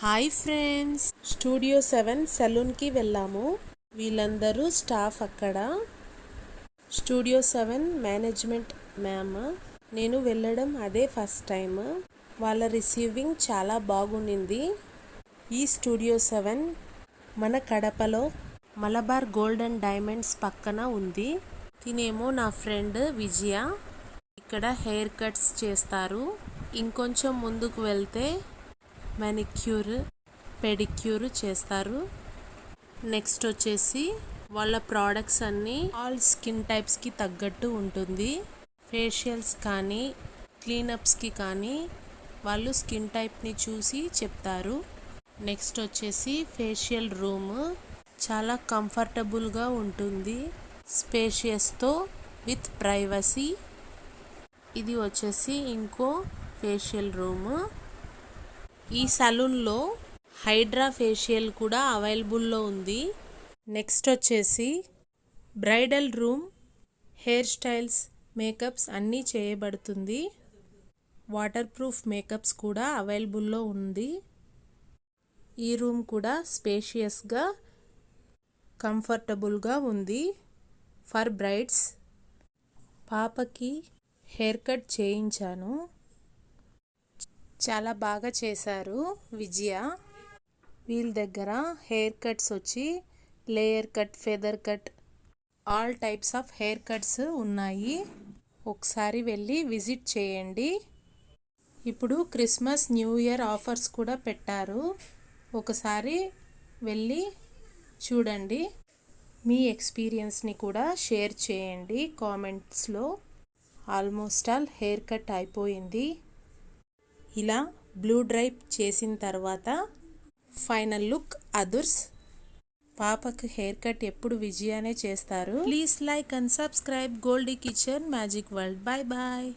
Hi friends, studio 7 సెలూన్కి వెళ్ళాము. వీళ్ళందరూ staff అక్కడ. Studio 7 management ma'am. నేను వెళ్ళడం అదే ఫస్ట్ టైం. వాళ్ళ రిసీవింగ్ చాలా బాగుండింది. ఈ స్టూడియో 7 మన కడపలో మలబార్ గోల్డ్ అండ్ డైమండ్స్ పక్కన ఉంది. తినేమో నా ఫ్రెండ్ విజయ. ఇక్కడ హెయిర్ కట్స్ చేస్తారు. ఇంకొంచెం ముందుకు వెళ్తే మానిక్యూర్, పెడిక్యూర్ చేస్తారు. నెక్స్ట్ వచ్చేసి వాళ్ళ ప్రోడక్ట్స్ అన్నీ ఆల్ స్కిన్ టైప్స్కి తగ్గట్టు ఉంటుంది. ఫేషియల్స్ కానీ క్లీనప్స్కి కానీ వాళ్ళు స్కిన్ టైప్ని చూసి చెప్తారు. నెక్స్ట్ వచ్చేసి ఫేషియల్ రూమ్ చాలా కంఫర్టబుల్గా ఉంటుంది, స్పేషియస్తో విత్ ప్రైవసీ. ఇది వచ్చేసి ఇంకో ఫేషియల్ రూమ్. ఈ సలూన్లో హైడ్రా ఫేషియల్ కూడా అవైలబుల్లో ఉంది. నెక్స్ట్ వచ్చేసి bridal room, hair styles, makeups అన్నీ చేయబడుతుంది. వాటర్ ప్రూఫ్ మేకప్స్ కూడా అవైలబుల్లో ఉంది. ఈ రూమ్ కూడా స్పేషియస్గా కంఫర్టబుల్గా ఉంది ఫర్ బ్రైడ్స్. పాపకి హెయిర్ కట్ చేయించాను. చాలా బాగా చేశారు విజయ. వీళ్ళ దగ్గర హెయిర్ కట్స్ వచ్చి layer cut, feather cut, all types of hair cuts ఉన్నాయి. ఒకసారి వెళ్ళి విజిట్ చేయండి. ఇప్పుడు క్రిస్మస్, న్యూ ఇయర్ ఆఫర్స్ కూడా పెట్టారు. ఒకసారి వెళ్ళి చూడండి. మీ ఎక్స్పీరియన్స్ని కూడా షేర్ చేయండి కామెంట్స్లో. ఆల్మోస్ట్ ఆల్ హెయిర్ కట్ అయిపోయింది. ఇలా బ్లూ డ్రై చేసిన తర్వాత ఫైనల్ లుక్ అదుర్స్. పాపకు హెయిర్ కట్ ఎప్పుడు విజయానే చేస్తారు. Please like and subscribe Goldie kitchen magic world. Bye bye.